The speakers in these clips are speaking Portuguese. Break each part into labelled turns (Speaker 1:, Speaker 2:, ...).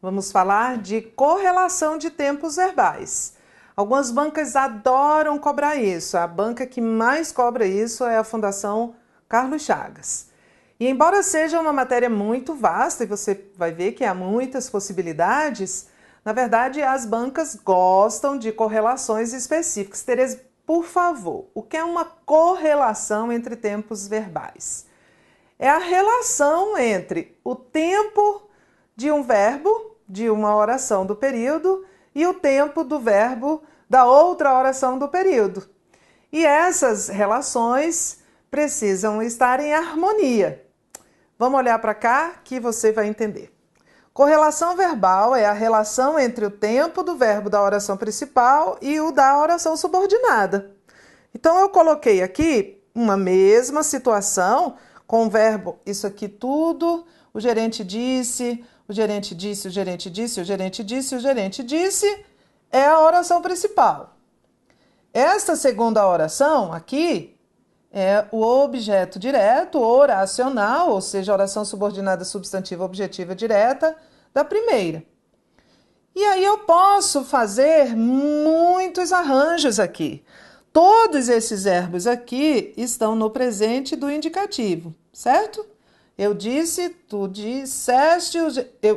Speaker 1: Vamos falar de correlação de tempos verbais. Algumas bancas adoram cobrar isso. A banca que mais cobra isso é a Fundação Carlos Chagas. E embora seja uma matéria muito vasta, e você vai ver que há muitas possibilidades, na verdade as bancas gostam de correlações específicas. Tereza, por favor, o que é uma correlação entre tempos verbais? É a relação entre o tempo de um verbo, de uma oração do período, e o tempo do verbo da outra oração do período. E essas relações precisam estar em harmonia. Vamos olhar para cá que você vai entender. Correlação verbal é a relação entre o tempo do verbo da oração principal e o da oração subordinada. Então eu coloquei aqui uma mesma situação com o verbo isso aqui tudo, o gerente disse, o gerente disse, o gerente disse, o gerente disse, o gerente disse, é a oração principal. Esta segunda oração aqui é o objeto direto, oracional, ou seja, oração subordinada substantiva objetiva direta da primeira. E aí eu posso fazer muitos arranjos aqui. Todos esses verbos aqui estão no presente do indicativo, certo? Eu disse, tu disseste,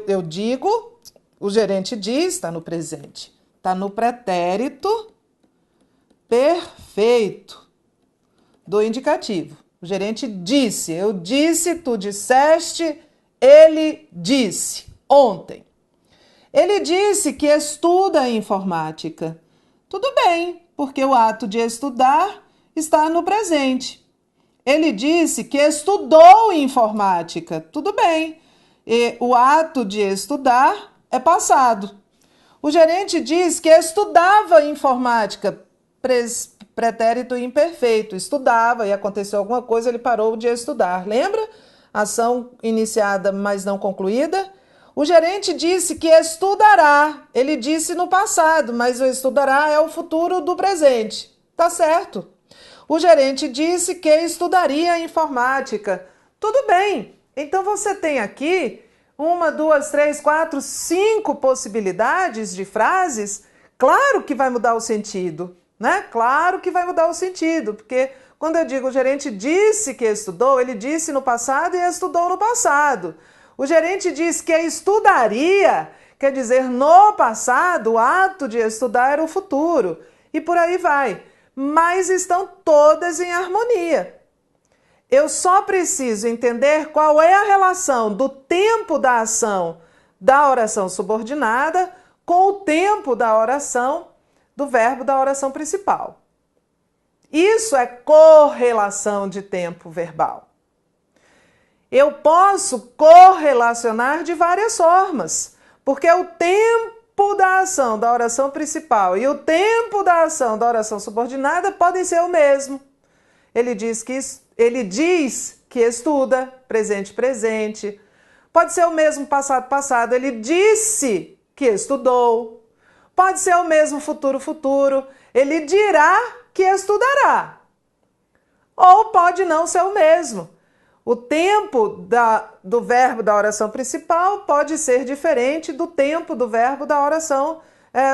Speaker 1: eu digo, o gerente diz, está no presente. Está no pretérito perfeito do indicativo. O gerente disse, eu disse, tu disseste, ele disse, ontem. Ele disse que estuda informática. Tudo bem, porque o ato de estudar está no presente. Ele disse que estudou informática. Tudo bem, e o ato de estudar é passado. O gerente diz que estudava informática, pretérito imperfeito, estudava e aconteceu alguma coisa, ele parou de estudar. Lembra? Ação iniciada, mas não concluída. O gerente disse que estudará, ele disse no passado, mas o estudará é o futuro do presente. Tá certo. O gerente disse que estudaria informática. Tudo bem. Então você tem aqui 1, 2, 3, 4, 5 possibilidades de frases. Claro que vai mudar o sentido, né? Claro que vai mudar o sentido, porque quando eu digo o gerente disse que estudou, ele disse no passado e estudou no passado. O gerente diz que estudaria, quer dizer, no passado, o ato de estudar era o futuro. E por aí vai. Mas estão todas em harmonia. Eu só preciso entender qual é a relação do tempo da ação da oração subordinada com o tempo da oração do verbo da oração principal. Isso é correlação de tempo verbal. Eu posso correlacionar de várias formas, porque o tempo da ação da oração principal e o tempo da ação da oração subordinada podem ser o mesmo. Ele diz que estuda, presente, presente. Pode ser o mesmo passado, passado. Ele disse que estudou. Pode ser o mesmo futuro, futuro. Ele dirá que estudará. Ou pode não ser o mesmo. O tempo do verbo da oração principal pode ser diferente do tempo do verbo da oração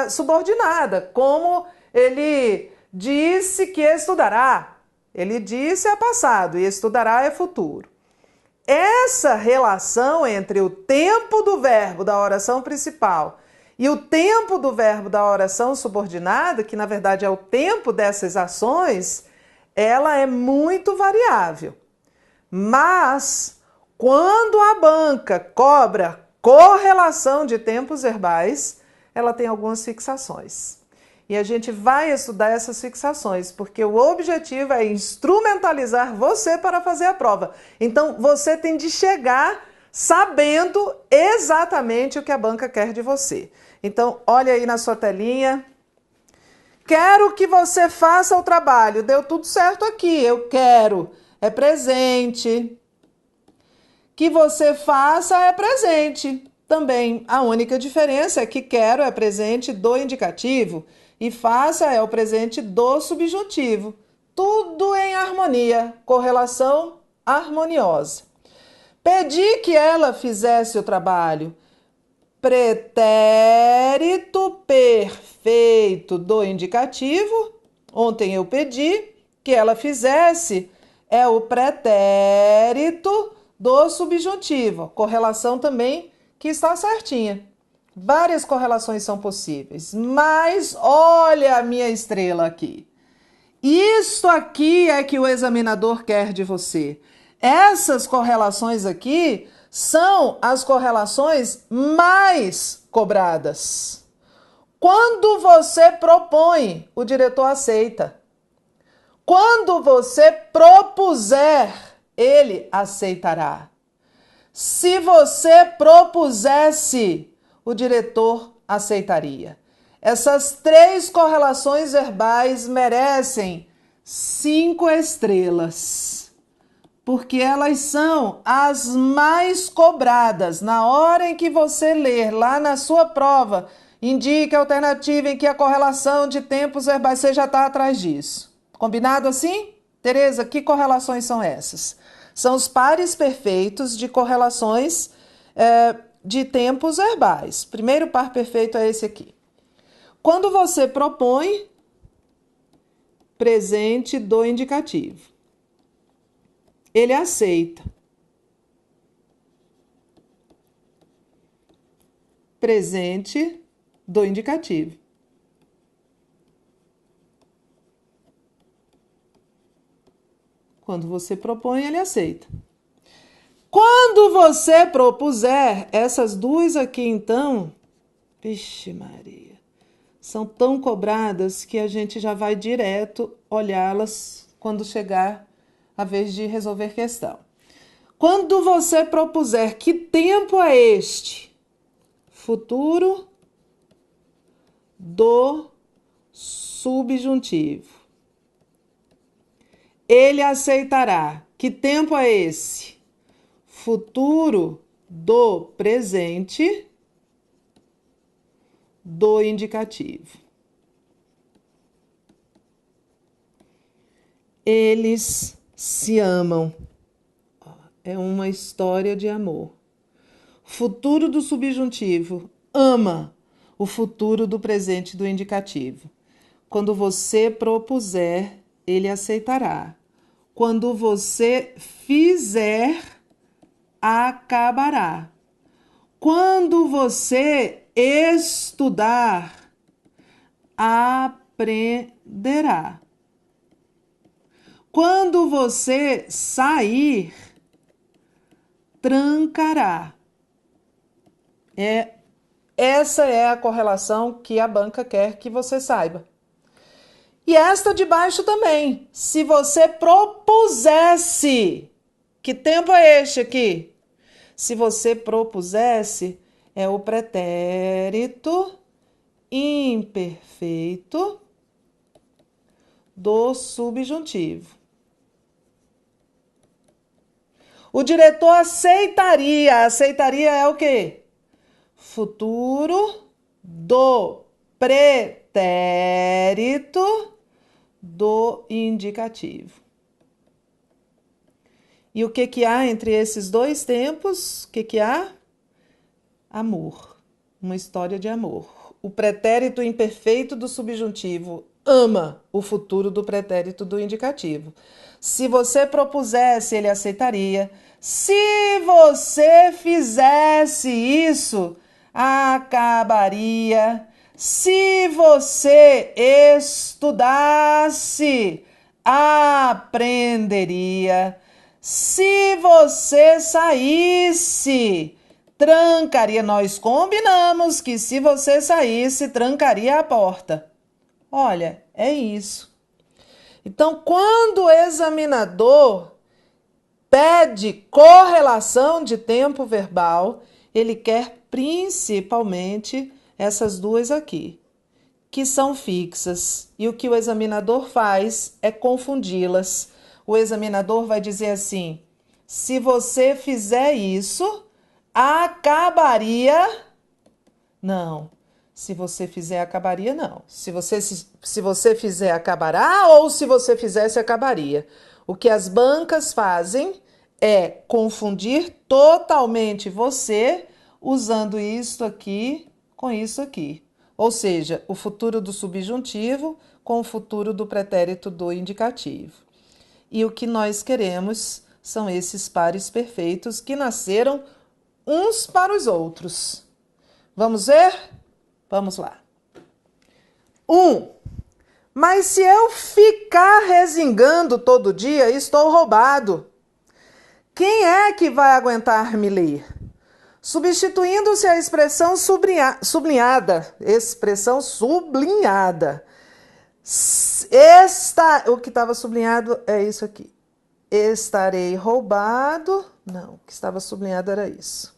Speaker 1: subordinada, como ele disse que estudará. Ele disse é passado e estudará é futuro. Essa relação entre o tempo do verbo da oração principal e o tempo do verbo da oração subordinada, que na verdade é o tempo dessas ações, ela é muito variável. Mas, quando a banca cobra correlação de tempos verbais, ela tem algumas fixações. E a gente vai estudar essas fixações, porque o objetivo é instrumentalizar você para fazer a prova. Então, você tem de chegar sabendo exatamente o que a banca quer de você. Então, olha aí na sua telinha. Quero que você faça o trabalho. Deu tudo certo aqui. Eu quero. É presente. Que você faça é presente. Também a única diferença é que quero é presente do indicativo e faça é o presente do subjuntivo. Tudo em harmonia, correlação harmoniosa. Pedi que ela fizesse o trabalho. pretérito perfeito do indicativo. Ontem eu pedi que ela fizesse o pretérito do subjuntivo. Correlação também que está certinha. Várias correlações são possíveis, mas olha a minha estrela aqui. Isto aqui é que o examinador quer de você. Essas correlações aqui são as correlações mais cobradas. Quando você propõe, o diretor aceita. Quando você propuser, ele aceitará. Se você propusesse, o diretor aceitaria. Essas 3 correlações verbais merecem 5 estrelas, porque elas são as mais cobradas. Na hora em que você ler lá na sua prova, indique a alternativa em que a correlação de tempos verbais, você já está atrás disso. Combinado assim? Tereza, que correlações são essas? São os pares perfeitos de correlações de tempos verbais. Primeiro par perfeito é esse aqui. Quando você propõe presente do indicativo, ele aceita. Presente do indicativo. Quando você propõe, ele aceita. Quando você propuser, essas 2 aqui, então, vixe Maria, são tão cobradas que a gente já vai direto olhá-las quando chegar a vez de resolver questão. Quando você propuser, que tempo é este? Futuro do subjuntivo. Ele aceitará. Que tempo é esse? Futuro do presente do indicativo. Eles se amam. É uma história de amor. Futuro do subjuntivo ama o futuro do presente do indicativo. Quando você propuser, ele aceitará. Quando você fizer, acabará. Quando você estudar, aprenderá. Quando você sair, trancará. Essa é a correlação que a banca quer que você saiba. E esta de baixo também. Se você propusesse, que tempo é este aqui? Se você propusesse, é o pretérito imperfeito do subjuntivo. O diretor aceitaria. Aceitaria é o quê? Futuro do pretérito do indicativo. E o que há entre esses 2 tempos? O que há? Amor. Uma história de amor. O pretérito imperfeito do subjuntivo ama o futuro do pretérito do indicativo. Se você propusesse, ele aceitaria. Se você fizesse isso, acabaria. Se você estudasse, aprenderia. Se você saísse, trancaria. Nós combinamos que se você saísse, trancaria a porta. Olha, é isso. Então, quando o examinador pede correlação de tempo verbal, ele quer principalmente essas 2 aqui, que são fixas. E o que o examinador faz é confundi-las. O examinador vai dizer assim: se você fizer isso, acabaria. Não. Se você fizer, acabaria, não. Se você fizer, acabará, ou se você fizesse, acabaria. O que as bancas fazem é confundir totalmente você usando isto aqui com isso aqui. Ou seja, o futuro do subjuntivo com o futuro do pretérito do indicativo. E o que nós queremos são esses pares perfeitos que nasceram uns para os outros. Vamos ver? Vamos lá. 1. Mas se eu ficar resingando todo dia, estou roubado. Quem é que vai aguentar me ler? Substituindo-se a expressão sublinhada. Expressão sublinhada. O que estava sublinhado é isso aqui. Estarei roubado. Não, o que estava sublinhado era isso.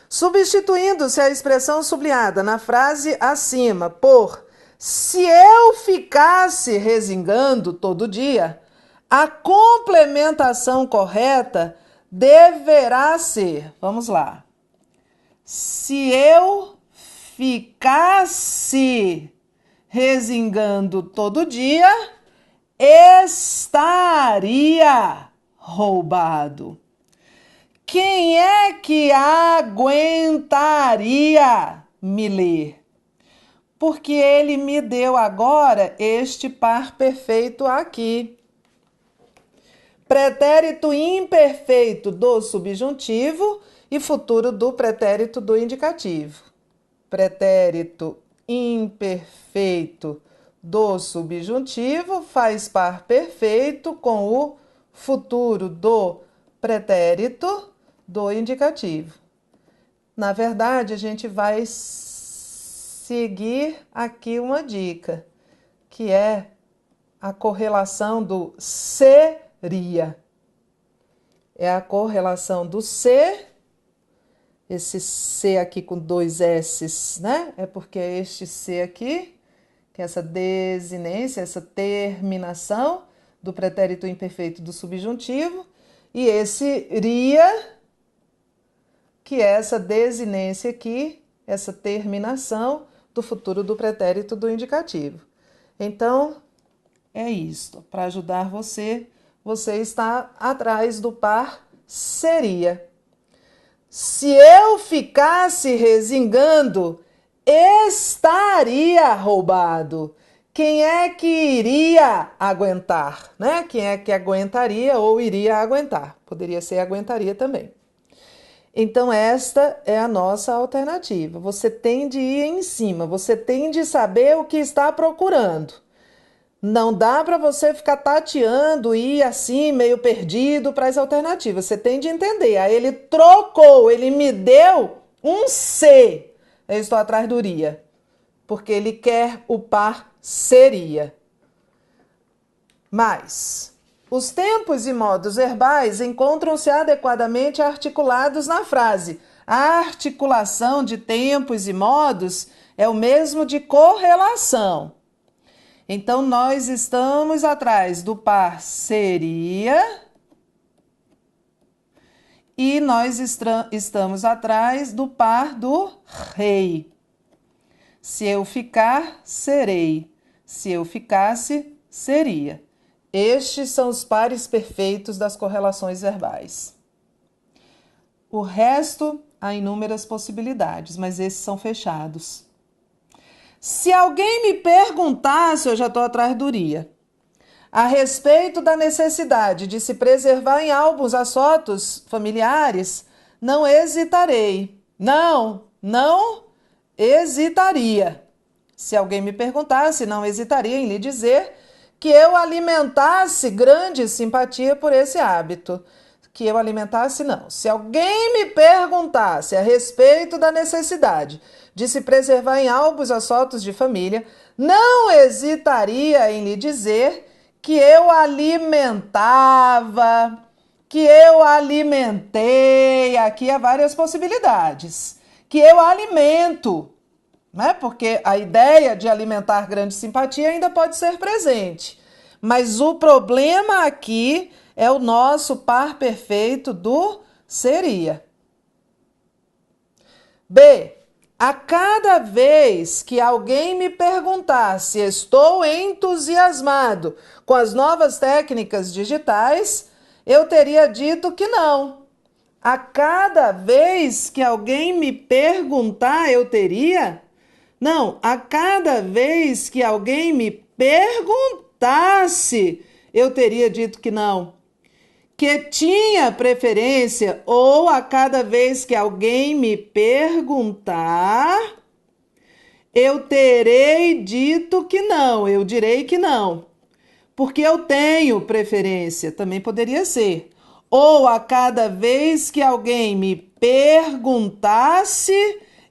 Speaker 1: Substituindo-se a expressão sublinhada na frase acima por se eu ficasse resingando todo dia, a complementação correta deverá ser, vamos lá, se eu ficasse resingando todo dia, estaria roubado. Quem é que aguentaria me ler? Porque ele me deu agora este par perfeito aqui. Pretérito imperfeito do subjuntivo e futuro do pretérito do indicativo. Pretérito imperfeito do subjuntivo faz par perfeito com o futuro do pretérito do indicativo. Na verdade, a gente vai seguir aqui uma dica, que é a correlação do seria. É a correlação do ser, esse C aqui com 2 S's, né? É porque é este C aqui, que é essa desinência, essa terminação do pretérito imperfeito do subjuntivo, e esse ria, que é essa desinência aqui, essa terminação do futuro do pretérito do indicativo. Então, é isto. Para ajudar você, você está atrás do par seria. Se eu ficasse resingando, estaria roubado. Quem é que iria aguentar, né? Quem é que aguentaria ou iria aguentar? Poderia ser aguentaria também. Então, esta é a nossa alternativa. Você tem de ir em cima, você tem de saber o que está procurando. Não dá para você ficar tateando e ir assim, meio perdido para as alternativas. Você tem de entender. Aí ele trocou, ele me deu um C. Eu estou atrás do iria, porque ele quer o par seria. Mas os tempos e modos verbais encontram-se adequadamente articulados na frase. A articulação de tempos e modos é o mesmo de correlação. Então, nós estamos atrás do par seria e nós estamos atrás do par do rei. Se eu ficar, serei. Se eu ficasse, seria. Estes são os pares perfeitos das correlações verbais. O resto, há inúmeras possibilidades, mas esses são fechados. Se alguém me perguntasse, eu já estou atrás do iria, a respeito da necessidade de se preservar em álbuns as fotos familiares, não hesitarei. Não hesitaria. Se alguém me perguntasse, não hesitaria em lhe dizer que eu alimentasse grande simpatia por esse hábito. Que eu alimentasse, não. Se alguém me perguntasse a respeito da necessidade de se preservar em álbuns as fotos de família, não hesitaria em lhe dizer que eu alimentava, que eu alimentei, aqui há várias possibilidades, que eu alimento, né? Porque a ideia de alimentar grande simpatia ainda pode ser presente, mas o problema aqui é o nosso par perfeito do seria. B. A cada vez que alguém me perguntar se estou entusiasmado com as novas técnicas digitais, eu teria dito que não. A cada vez que alguém me perguntar, eu teria? Não, a cada vez que alguém me perguntasse, eu teria dito que não. Que tinha preferência, ou a cada vez que alguém me perguntar, eu terei dito que não, eu direi que não. Porque eu tenho preferência, também poderia ser. Ou a cada vez que alguém me perguntasse,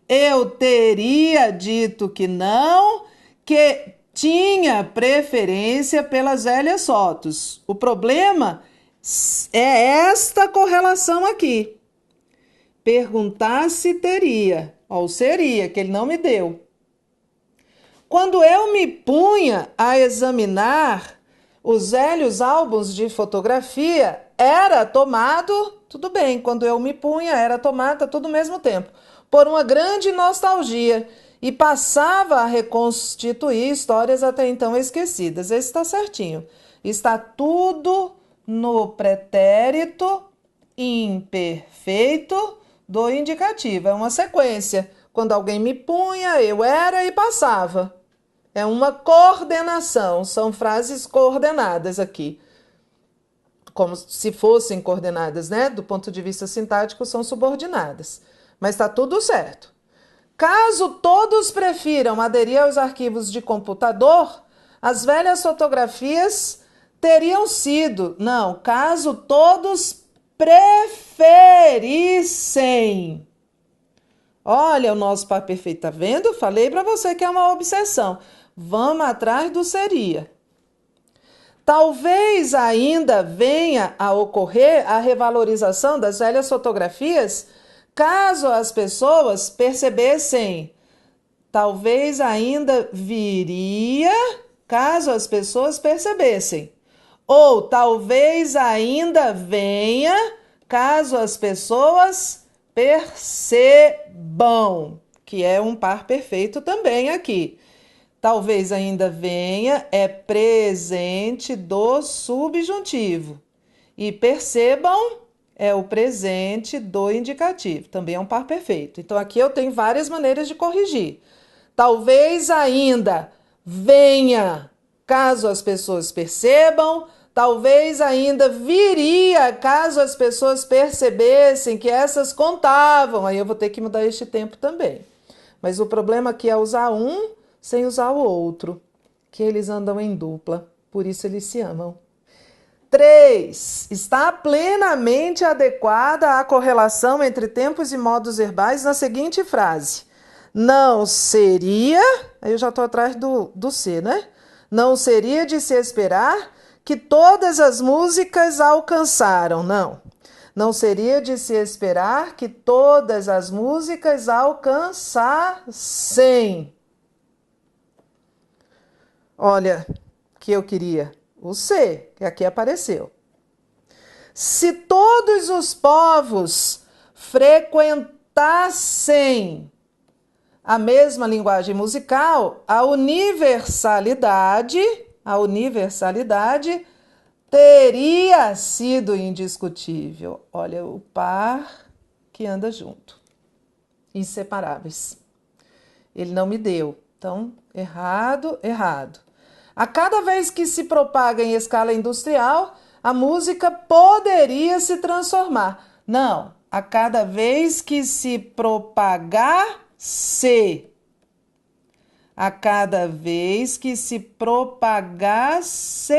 Speaker 1: eu teria dito que não, que tinha preferência pelas velhas fotos. O problema é esta correlação aqui. Perguntasse teria, ou seria, que ele não me deu. Quando eu me punha a examinar os velhos álbuns de fotografia, era tomado, tudo bem, quando eu me punha, era tomada tudo ao mesmo tempo, por uma grande nostalgia e passava a reconstituir histórias até então esquecidas. Esse está certinho. Está tudo no pretérito imperfeito do indicativo. É uma sequência. Quando alguém me punha, eu era e passava. É uma coordenação, são frases coordenadas aqui. Como se fossem coordenadas, né? Do ponto de vista sintático, são subordinadas. Mas está tudo certo. Caso todos prefiram aderir aos arquivos de computador, as velhas fotografias teriam sido. Não, caso todos preferissem. Olha o nosso par perfeito, tá vendo? Falei para você que é uma obsessão. Vamos atrás do seria. Talvez ainda venha a ocorrer a revalorização das velhas fotografias, caso as pessoas percebessem. Talvez ainda viria, caso as pessoas percebessem. Ou talvez ainda venha, caso as pessoas percebam, que é um par perfeito também aqui. Talvez ainda venha, é presente do subjuntivo. E percebam, é o presente do indicativo. Também é um par perfeito. Então, aqui eu tenho várias maneiras de corrigir. Talvez ainda venha, caso as pessoas percebam. Talvez ainda viria, caso as pessoas percebessem que essas contavam. Aí eu vou ter que mudar este tempo também. Mas o problema aqui é usar um sem usar o outro, que eles andam em dupla, por isso eles se amam. 3. Está plenamente adequada a correlação entre tempos e modos verbais na seguinte frase. Não seria, aí eu já estou atrás do C, né? Não seria de se esperar que todas as músicas alcançaram, não. Não seria de se esperar que todas as músicas alcançassem. Olha, que eu queria o C, que aqui apareceu. Se todos os povos frequentassem a mesma linguagem musical, a universalidade teria sido indiscutível. Olha, o par que anda junto, inseparáveis. Ele não me deu, então, errado, errado. A cada vez que se propaga em escala industrial, a música poderia se transformar. Não, a cada vez que se propagasse. A cada vez que se propagasse,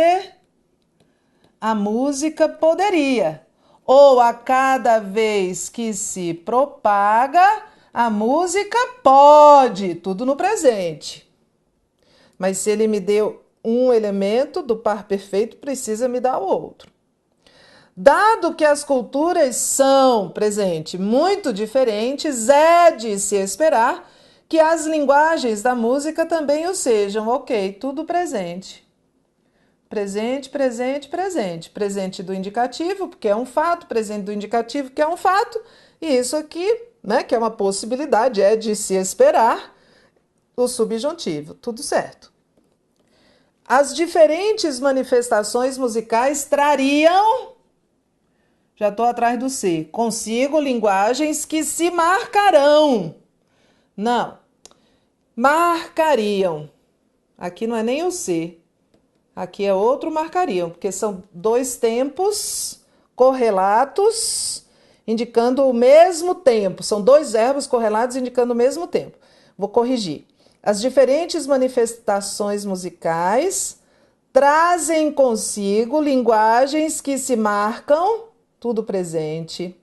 Speaker 1: a música poderia. Ou a cada vez que se propaga, a música pode. Tudo no presente. Mas se ele me deu um elemento do par perfeito, precisa me dar o outro. Dado que as culturas são, presente, muito diferentes, é de se esperar que as linguagens da música também o sejam. Ok, tudo presente. Presente, presente, presente. Presente do indicativo, porque é um fato. Presente do indicativo, que é um fato. E isso aqui, né, que é uma possibilidade, é de se esperar o subjuntivo. Tudo certo. As diferentes manifestações musicais trariam Já estou atrás do C. Consigo linguagens que se marcarão. Não. Marcariam. Aqui não é nem o C. Aqui é outro marcariam, porque são dois tempos correlatos indicando o mesmo tempo. São dois verbos correlatos indicando o mesmo tempo. Vou corrigir. As diferentes manifestações musicais trazem consigo linguagens que se marcam, tudo presente.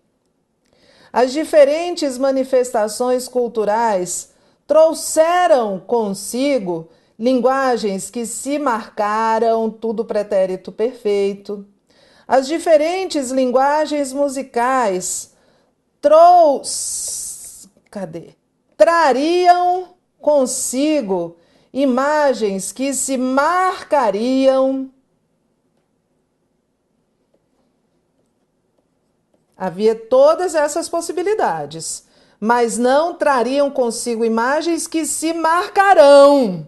Speaker 1: As diferentes manifestações culturais trouxeram consigo linguagens que se marcaram, tudo pretérito perfeito. As diferentes linguagens musicais trariam consigo imagens que se marcariam. Havia todas essas possibilidades, mas não trariam consigo imagens que se marcarão.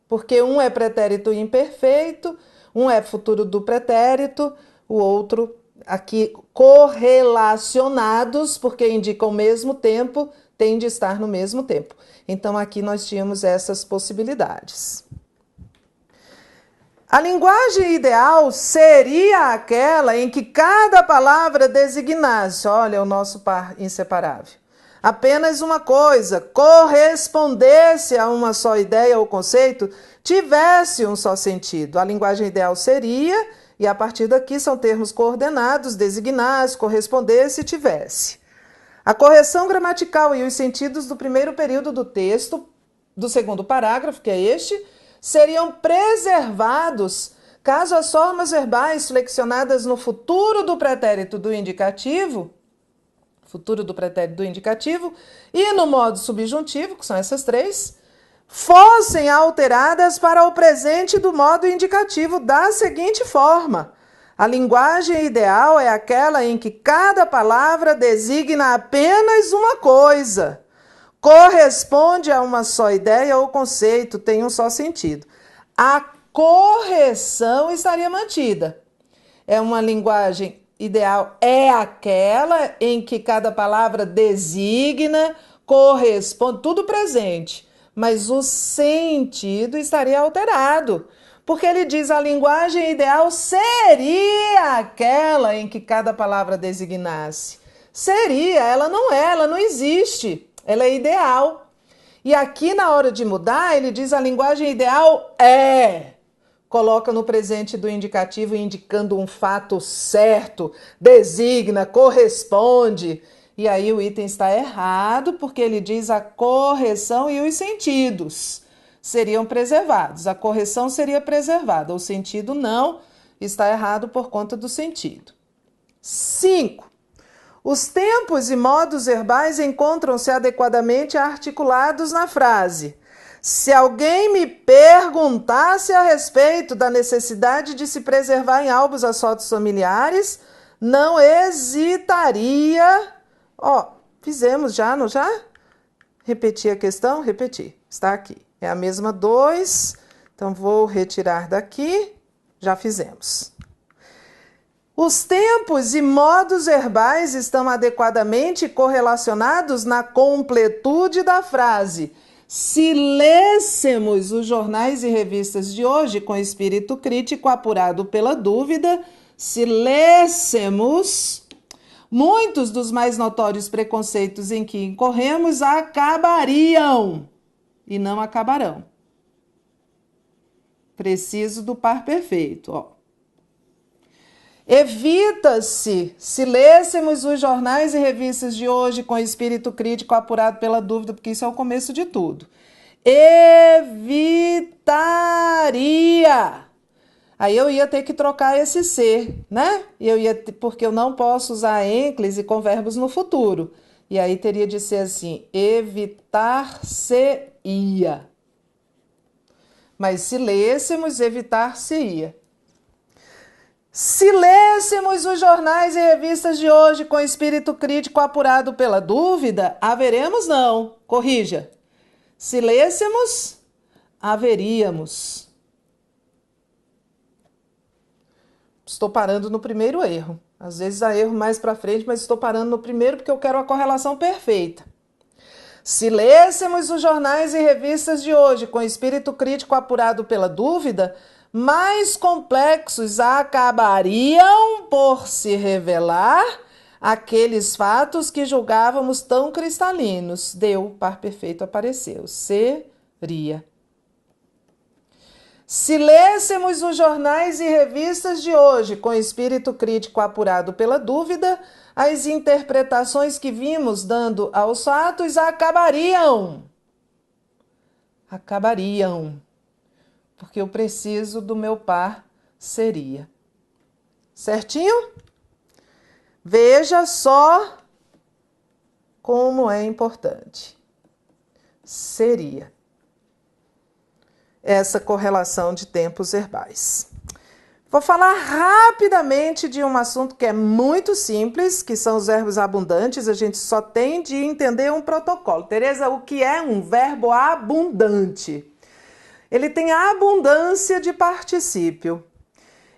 Speaker 1: Porque um é pretérito imperfeito, um é futuro do pretérito, o outro aqui correlacionados, porque indicam o mesmo tempo, tem de estar no mesmo tempo. Então aqui nós tínhamos essas possibilidades. A linguagem ideal seria aquela em que cada palavra designasse, olha, o nosso par inseparável, apenas uma coisa, correspondesse a uma só ideia ou conceito, tivesse um só sentido. A linguagem ideal seria, e a partir daqui são termos coordenados, designasse, correspondesse e tivesse. A correção gramatical e os sentidos do primeiro período do texto, do segundo parágrafo, que é este, seriam preservados caso as formas verbais flexionadas no futuro do pretérito do indicativo, e no modo subjuntivo, que são essas três, fossem alteradas para o presente do modo indicativo da seguinte forma: a linguagem ideal é aquela em que cada palavra designa apenas uma coisa, corresponde a uma só ideia ou conceito, tem um só sentido. A correção estaria mantida. É uma linguagem ideal, é aquela em que cada palavra designa, corresponde, tudo presente, mas o sentido estaria alterado. Porque ele diz a linguagem ideal seria aquela em que cada palavra designasse. Seria, ela não existe. Ela é ideal. E aqui, na hora de mudar, ele diz a linguagem ideal é. Coloca no presente do indicativo indicando um fato certo, designa, corresponde. E aí o item está errado porque ele diz a correção e os sentidos seriam preservados. A correção seria preservada, o sentido não, está errado por conta do sentido. 5. Os tempos e modos verbais encontram-se adequadamente articulados na frase. Se alguém me perguntasse a respeito da necessidade de se preservar em álbuns as fotos familiares, não hesitaria. Fizemos já, não já? Repetir a questão? Repetir. Está aqui. É a mesma 2. Então, vou retirar daqui. Já fizemos. Os tempos e modos verbais estão adequadamente correlacionados na completude da frase. Se lêssemos os jornais e revistas de hoje com espírito crítico apurado pela dúvida, se lêssemos, muitos dos mais notórios preconceitos em que incorremos acabariam e não acabarão. Preciso do par perfeito, Evita-se, se lêssemos os jornais e revistas de hoje com espírito crítico apurado pela dúvida, porque isso é o começo de tudo. Evitaria. Aí eu ia ter que trocar esse ser, né? Porque eu não posso usar ênclise com verbos no futuro. E aí teria de ser assim, evitar-se-ia. Mas se lêssemos, evitar-se-ia. Se lêssemos os jornais e revistas de hoje com espírito crítico apurado pela dúvida, haveremos não. Corrija. Se lêssemos, haveríamos. Estou parando no primeiro erro. Às vezes há erro mais para frente, mas estou parando no primeiro porque eu quero a correlação perfeita. Se lêssemos os jornais e revistas de hoje com espírito crítico apurado pela dúvida, mais complexos acabariam por se revelar aqueles fatos que julgávamos tão cristalinos. Deu, par perfeito apareceu. Seria. Se lêssemos os jornais e revistas de hoje com espírito crítico apurado pela dúvida, as interpretações que vimos dando aos fatos acabariam. Acabariam. Porque eu preciso do meu par seria. Certinho? Veja só como é importante. Seria. Essa correlação de tempos verbais. Vou falar rapidamente de um assunto que é muito simples, que são os verbos abundantes. A gente só tem de entender um protocolo. Tereza, o que é um verbo abundante? Ele tem a abundância de particípio.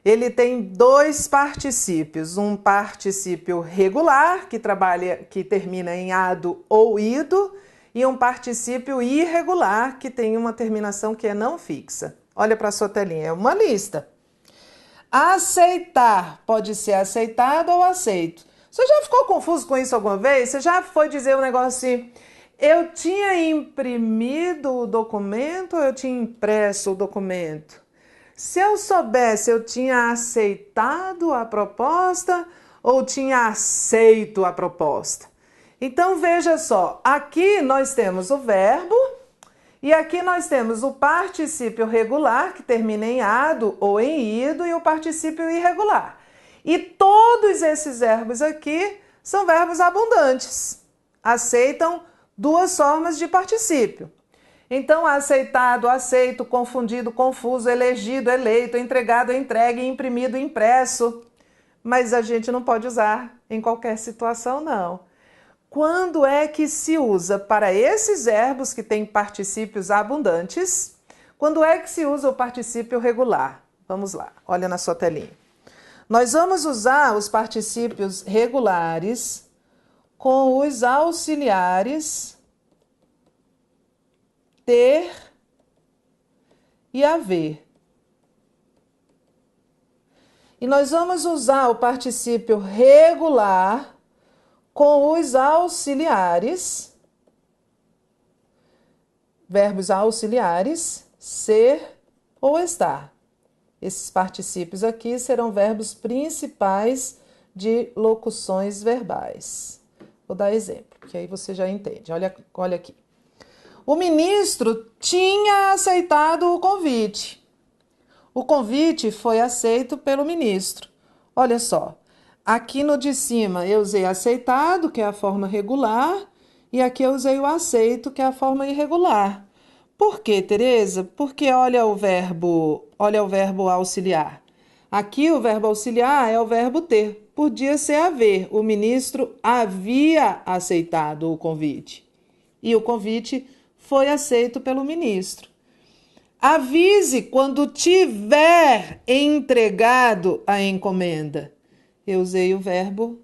Speaker 1: Ele tem dois particípios, um particípio regular, que termina em ado ou ido, e um particípio irregular, que tem uma terminação que é não fixa. Olha para a sua telinha, é uma lista. Aceitar pode ser aceitado ou aceito. Você já ficou confuso com isso alguma vez? Você já foi dizer um negócio assim, eu tinha imprimido o documento ou eu tinha impresso o documento? Se eu soubesse, eu tinha aceitado a proposta ou tinha aceito a proposta? Então, veja só, aqui nós temos o verbo e aqui nós temos o particípio regular, que termina em ado ou em ido, e o particípio irregular. E todos esses verbos aqui são verbos abundantes. Aceitam duas formas de particípio. Então, aceitado, aceito, confundido, confuso, elegido, eleito, entregado, entregue, imprimido, impresso. Mas a gente não pode usar em qualquer situação, não. Quando é que se usa para esses verbos que têm particípios abundantes? Quando é que se usa o particípio regular? Vamos lá, olha na sua telinha. Nós vamos usar os particípios regulares com os auxiliares ter e haver. E nós vamos usar o particípio regular com os auxiliares, verbos auxiliares, ser ou estar. Esses particípios aqui serão verbos principais de locuções verbais. Vou dar exemplo, que aí você já entende. Olha aqui. O ministro tinha aceitado o convite. O convite foi aceito pelo ministro. Olha só. Aqui no de cima eu usei aceitado, que é a forma regular, e aqui eu usei o aceito, que é a forma irregular. Por quê, Tereza? Porque olha o verbo auxiliar. Aqui o verbo auxiliar é o verbo ter. Podia ser haver. O ministro havia aceitado o convite. E o convite foi aceito pelo ministro. Avise quando tiver entregado a encomenda. Eu usei o verbo,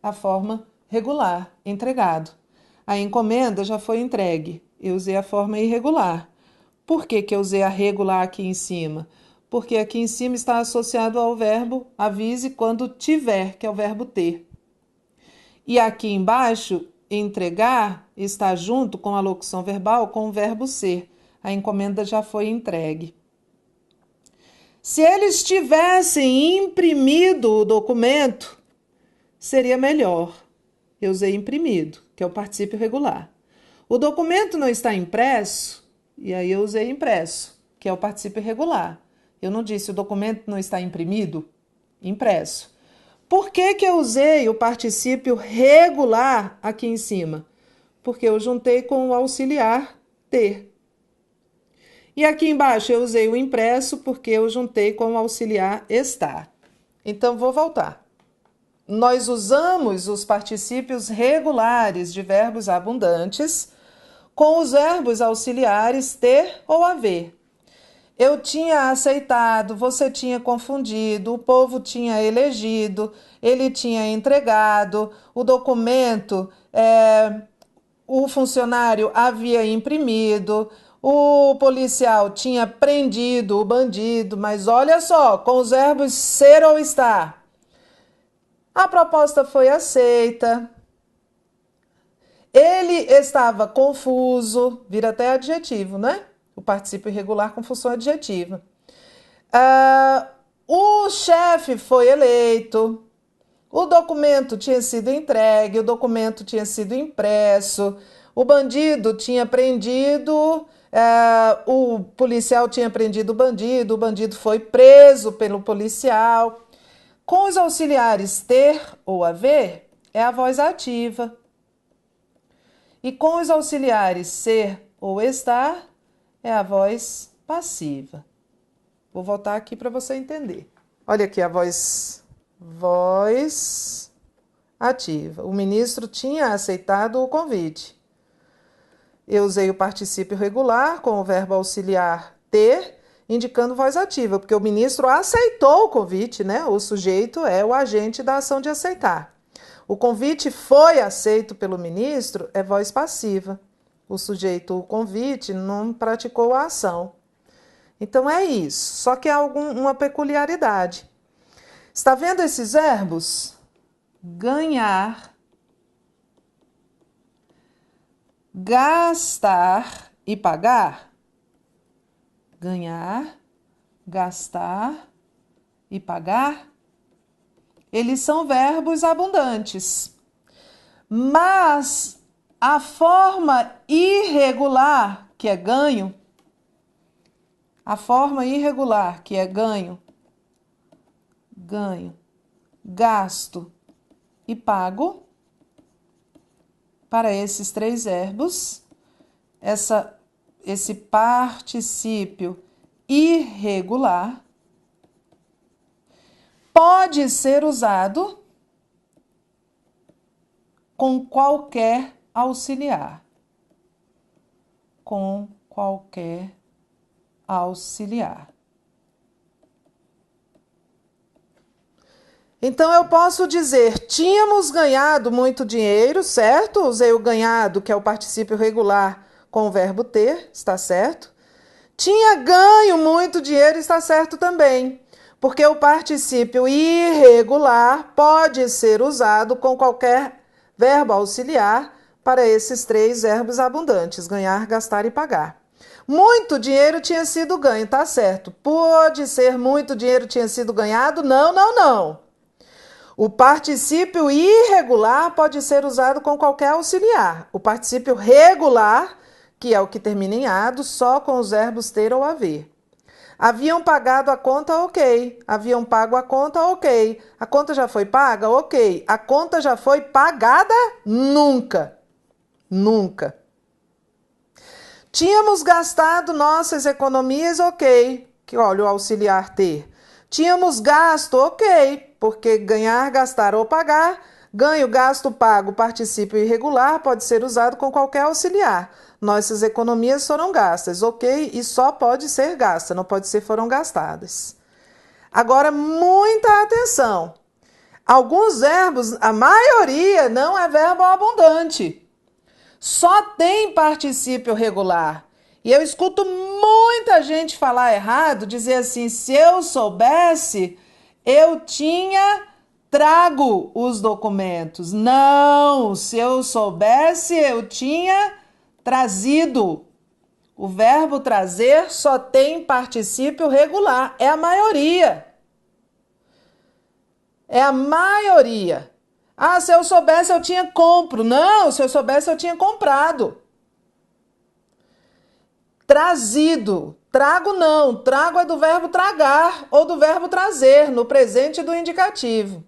Speaker 1: a forma regular, entregado. A encomenda já foi entregue. Eu usei a forma irregular. Por que eu usei a regular aqui em cima? Porque aqui em cima está associado ao verbo avise quando tiver, que é o verbo ter. E aqui embaixo, entregar está junto com a locução verbal com o verbo ser. A encomenda já foi entregue. Se eles tivessem imprimido o documento, seria melhor. Eu usei imprimido, que é o particípio regular. O documento não está impresso, e aí eu usei impresso, que é o particípio irregular. Eu não disse o documento não está imprimido? Impresso. Por que eu usei o particípio regular aqui em cima? Porque eu juntei com o auxiliar ter. E aqui embaixo eu usei o impresso porque eu juntei com o auxiliar estar. Então, vou voltar. Nós usamos os particípios regulares de verbos abundantes com os verbos auxiliares ter ou haver. eu tinha aceitado, você tinha confundido, o povo tinha elegido, ele tinha entregado, o documento, o funcionário havia imprimido, o policial tinha prendido o bandido, mas olha só, com os verbos ser ou estar. A proposta foi aceita. Ele estava confuso, vira até adjetivo, né? O particípio irregular com função adjetiva. O chefe foi eleito, o documento tinha sido entregue, o documento tinha sido impresso, o bandido tinha prendido, o policial tinha prendido o bandido foi preso pelo policial. Com os auxiliares ter ou haver, é a voz ativa. E com os auxiliares ser ou estar, é a voz passiva. Vou voltar aqui para você entender. Olha aqui a voz ativa. O ministro tinha aceitado o convite. Eu usei o particípio regular com o verbo auxiliar ter, indicando voz ativa, porque o ministro aceitou o convite, né? O sujeito é o agente da ação de aceitar. O convite foi aceito pelo ministro, é voz passiva. O sujeito, o convite, não praticou a ação. Então é isso, só que há uma peculiaridade. Está vendo esses verbos? Ganhar, gastar e pagar. Ganhar, gastar e pagar. Eles são verbos abundantes. Mas a forma irregular, que é ganho, ganho, gasto e pago, para esses três verbos, esse particípio irregular pode ser usado com qualquer auxiliar. Com qualquer auxiliar. Então, eu posso dizer, tínhamos ganhado muito dinheiro, certo? Usei o ganhado, que é o particípio regular, com o verbo ter, está certo? Tinha ganho muito dinheiro, está certo também. Porque o particípio irregular pode ser usado com qualquer verbo auxiliar para esses três verbos abundantes, ganhar, gastar e pagar. Muito dinheiro tinha sido ganho, tá certo. Pode ser muito dinheiro tinha sido ganhado? Não, não, não. O particípio irregular pode ser usado com qualquer auxiliar. O particípio regular, que é o que termina em ado, só com os verbos ter ou haver. Haviam pagado a conta, ok. Haviam pago a conta, ok. A conta já foi paga, ok. A conta já foi pagada? Nunca. Nunca. Tínhamos gastado nossas economias, ok. Que olha o auxiliar ter. Tínhamos gasto, ok. Porque ganhar, gastar ou pagar, ganho, gasto, pago, particípio irregular pode ser usado com qualquer auxiliar. Nossas economias foram gastas, ok? E só pode ser gasta, não pode ser foram gastadas. Agora, muita atenção. Alguns verbos, a maioria não é verbo abundante. Só tem particípio regular. E eu escuto muita gente falar errado, dizer assim, se eu soubesse, eu tinha trago os documentos. Não, se eu soubesse, eu tinha trazido. O verbo trazer só tem particípio regular, é a maioria. É a maioria. Ah, se eu soubesse, eu tinha compro. Não, se eu soubesse, eu tinha comprado. Trazido. Trago não. Trago é do verbo tragar ou do verbo trazer, no presente do indicativo.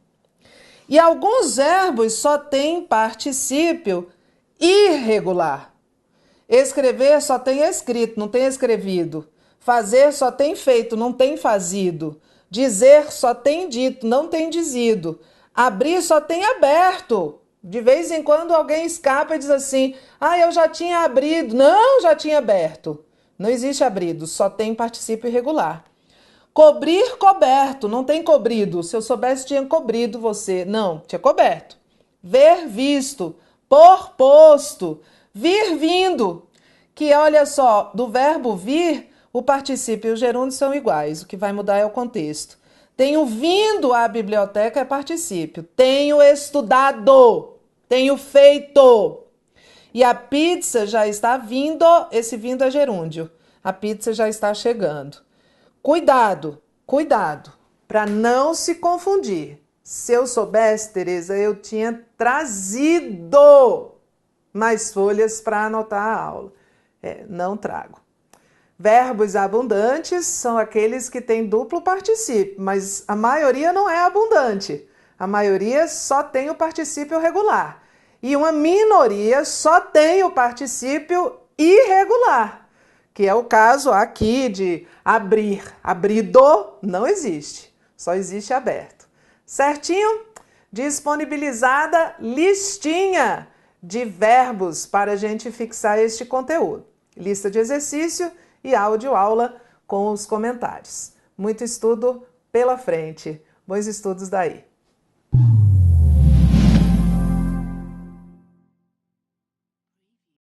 Speaker 1: E alguns verbos só têm particípio irregular. Escrever só tem escrito, não tem escrevido. Fazer só tem feito, não tem fazido. Dizer só tem dito, não tem dizido. Abrir só tem aberto. De vez em quando alguém escapa e diz assim, ah, eu já tinha abrido. Não, já tinha aberto. Não existe abrido, só tem particípio irregular. Cobrir, coberto, não tem cobrido. Se eu soubesse, tinha cobrido você. Não, tinha coberto. Ver, visto. Por, posto. Vir, vindo. Que, olha só, do verbo vir, o particípio e o gerúndio são iguais. O que vai mudar é o contexto. Tenho vindo à biblioteca é particípio. Tenho estudado. Tenho feito. E a pizza já está vindo, esse vindo é gerúndio. A pizza já está chegando. Cuidado, cuidado, para não se confundir. Se eu soubesse, Tereza, eu tinha trazido mais folhas para anotar a aula. Não trago. Verbos abundantes são aqueles que têm duplo particípio, mas a maioria não é abundante. A maioria só tem o particípio regular. E uma minoria só tem o particípio irregular, que é o caso aqui de abrir. Abrido não existe, só existe aberto. Certinho? Disponibilizada listinha de verbos para a gente fixar este conteúdo. Lista de exercício e áudio-aula com os comentários. Muito estudo pela frente. Bons estudos daí.